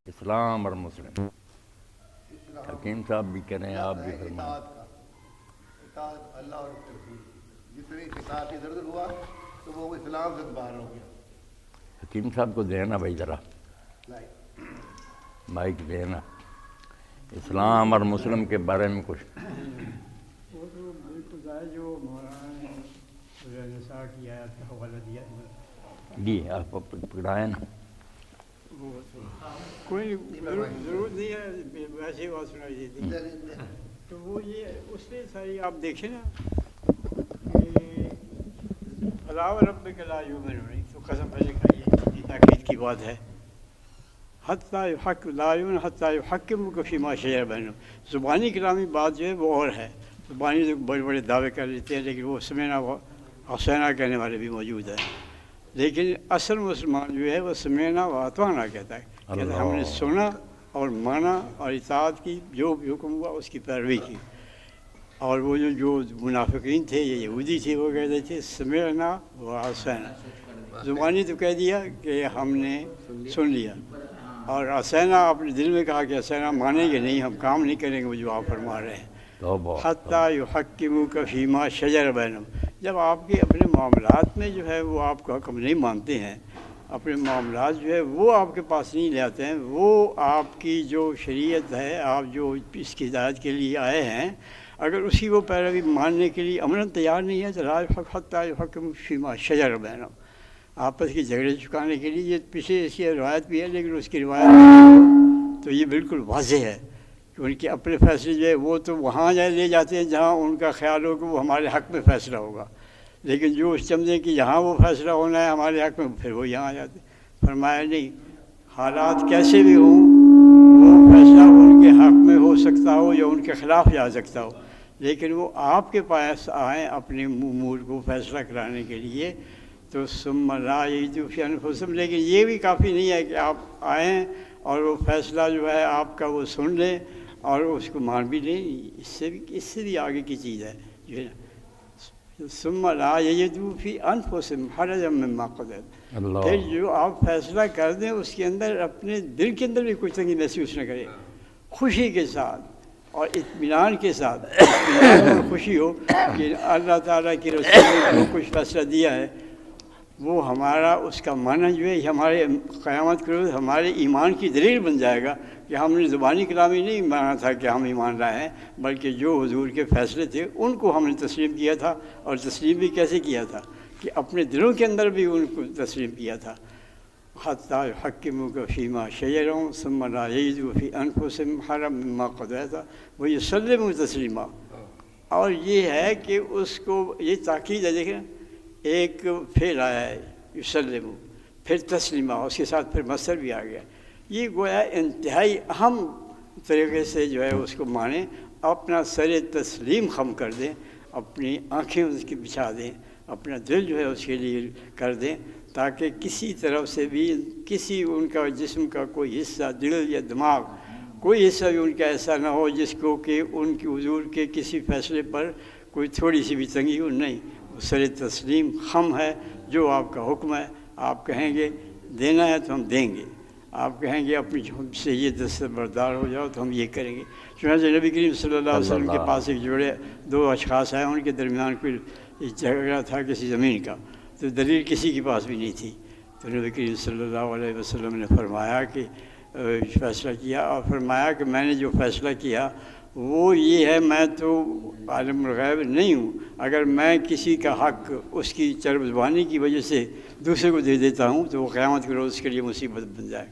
اسلام اور مسلم. حکیم صاحب بھی کہہ رہے ہیں، آپ بھی فرمائیں. اطاعت اللہ اور توحید. جس طرح اطاعت ادھر ادھر ہوا تو وہ اسلام سے باہر ہو گیا. حکیم صاحب کو دینا بھائی ذرا مائک دینا. اسلام اور مسلم کے بارے میں کچھ. وہ تو بالکل ہے جو مولانا نے کی آیت کا حوالہ دیا. جی آپ پکڑائیں نا. کوئی ضرورت نہیں ہے، ویسے ہی بات سنائی دیتی. تو وہ یہ اس نے ساری آپ دیکھیں نا کہ علاوہ رب کے لا یؤمنون، تو قسم پہلے کا یہ تاکید کی بات ہے. حتیٰ حق لا یؤمنون حتیٰ یحکموک فیما شجر بینہم. زبانی کلامی بات جو ہے وہ اور ہے. زبانی تو بڑے بڑے دعوے کر لیتے ہیں، لیکن وہ سمعنا حسینہ کہنے والے بھی موجود ہیں. لیکن اصل مسلمان جو ہے وہ سمعنا و اطعنا کہتا ہے. کہتا ہے ہم نے سنا اور مانا اور اطاعت کی، جو بھی حکم ہوا اس کی پیروی کی. اور وہ جو منافقین تھے، یہ یہودی تھے، وہ کہتے تھے سمعنا و اطعنا. زبانی تو کہہ دیا کہ ہم نے سن لیا، اور اطعنا اپنے دل میں کہا کہ اطعنا مانیں گے نہیں، ہم کام نہیں کریں گے وہ جو آپ فرما رہے ہیں. حتیٰ یحکموک فیما شجر بینہم. جب آپ کے اپنے معاملات میں جو ہے وہ آپ کا حکم نہیں مانتے ہیں، اپنے معاملات جو ہے وہ آپ کے پاس نہیں لے آتے ہیں، وہ آپ کی جو شریعت ہے، آپ جو اس کی ہدایت کے لیے آئے ہیں، اگر اسی وہ پیروی ماننے کے لیے عملاً تیار نہیں ہے تو لا حتیٰ یحکموک فیما شجر بینہم. آپس کے جھگڑے چکانے کے لیے یہ پیچھے اس کی روایت بھی ہے، لیکن اس کی روایت تو یہ بالکل واضح ہے کہ ان کے اپنے فیصلے جو ہے وہ تو وہاں لے جاتے ہیں جہاں ان کا خیال ہو کہ وہ ہمارے حق میں فیصلہ ہوگا. لیکن جو اس سمجھیں کہ یہاں وہ فیصلہ ہونا ہے ہمارے حق میں، پھر وہ یہاں آ جاتے. فرمایا نہیں، حالات کیسے بھی ہوں وہ فیصلہ ان کے حق میں ہو سکتا ہو یا ان کے خلاف جا سکتا ہو، لیکن وہ آپ کے پاس آئیں اپنے امور کو فیصلہ کرانے کے لیے تو ثم لا یجدوا فی انفسہم. لیکن یہ بھی کافی نہیں ہے کہ آپ آئیں اور وہ فیصلہ جو ہے آپ کا وہ سن لیں اور اس کو مان بھی لیں. اس سے بھی آگے کی چیز ہے جو ہے نا، ثم لا یجدوا فی انفسہم حرجا مما قضیت. پھر جو آپ فیصلہ کر دیں اس کے اندر اپنے دل کے اندر بھی کچھ تنگی محسوس نہ کرے، خوشی کے ساتھ اور اطمینان کے ساتھ. اطمینان اور خوشی ہو کہ اللہ تعالیٰ کی رسول نے جو کچھ فیصلہ دیا ہے وہ ہمارا اس کا معنی جو ہے ہمارے قیامت کے روز ہمارے ایمان کی دلیل بن جائے گا کہ ہم نے زبانی کلامی نہیں مانا تھا کہ ہم ایمان لائے ہیں، بلکہ جو حضور کے فیصلے تھے ان کو ہم نے تسلیم کیا تھا. اور تسلیم بھی کیسے کیا تھا کہ اپنے دلوں کے اندر بھی ان کو تسلیم کیا تھا. حتیٰ یحکموک فیما شجر ثم لا یجدوا فی انفسہم حرجا مما قضیت ویسلموا تسلیما. اور یہ ہے کہ اس کو یہ تاکید ہے. دیکھیں ایک فعل آیا ہے یسلم، پھر تسلیمہ، اس کے ساتھ پھر مصدر بھی آ گیا. یہ گویا انتہائی اہم طریقے سے جو ہے اس کو مانیں، اپنا سر تسلیم خم کر دیں، اپنی آنکھیں اس کی بچھا دیں، اپنا دل جو ہے اس کے لیے کر دیں، تاکہ کسی طرف سے بھی کسی ان کا جسم کا کوئی حصہ، دل یا دماغ، کوئی حصہ بھی ان کا ایسا نہ ہو جس کو کہ ان کی حضور کے کسی فیصلے پر کوئی تھوڑی سی بھی تنگی ہو. نہیں، سر تسلیم خم ہے. جو آپ کا حکم ہے آپ کہیں گے دینا ہے تو ہم دیں گے، آپ کہیں گے اپنی سے یہ دستبردار ہو جاؤ تو ہم یہ کریں گے. چنانچہ نبی کریم صلی اللہ علیہ وسلم کے پاس ایک جوڑے دو اشخاص آئے، ان کے درمیان کوئی جھگڑا تھا کسی زمین کا، تو دلیل کسی کے پاس بھی نہیں تھی. تو نبی کریم صلی اللہ علیہ وسلم نے فرمایا کہ فیصلہ کیا، اور فرمایا کہ میں نے جو فیصلہ کیا وہ یہ ہے، میں تو عالم الغیب نہیں ہوں، اگر میں کسی کا حق اس کی چرب زبانی کی وجہ سے دوسرے کو دے دیتا ہوں تو وہ قیامت کے روز کے لیے مصیبت بن جائے.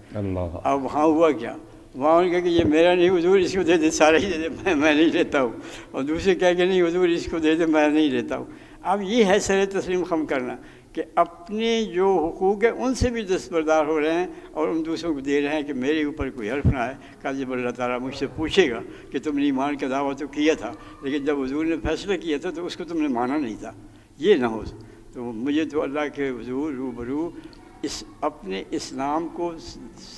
اب وہاں ہوا کیا، وہاں ان کہا کہ یہ میرا نہیں حضور اس کو دے دے، سارا ہی دے دے، میں نہیں لیتا ہوں. اور دوسرے کہہ کہ نہیں حضور اس کو دے دے، میں نہیں لیتا ہوں. اب یہ ہے سر تسلیم خم کرنا کہ اپنے جو حقوق ہیں ان سے بھی دستبردار ہو رہے ہیں اور ان دوسروں کو دے رہے ہیں کہ میرے اوپر کوئی حرف نہ ہے. کہ جب اللہ تعالیٰ مجھ سے پوچھے گا کہ تم نے ایمان کا دعویٰ تو کیا تھا لیکن جب حضور نے فیصلہ کیا تھا تو اس کو تم نے مانا نہیں تھا، یہ نہ ہو. تو مجھے تو اللہ کے حضور روبرو اپنے اسلام کو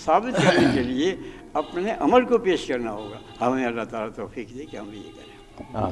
ثابت کرنے کے لیے اپنے عمل کو پیش کرنا ہوگا. ہمیں اللہ تعالیٰ توفیق دے کہ ہم یہ کریں.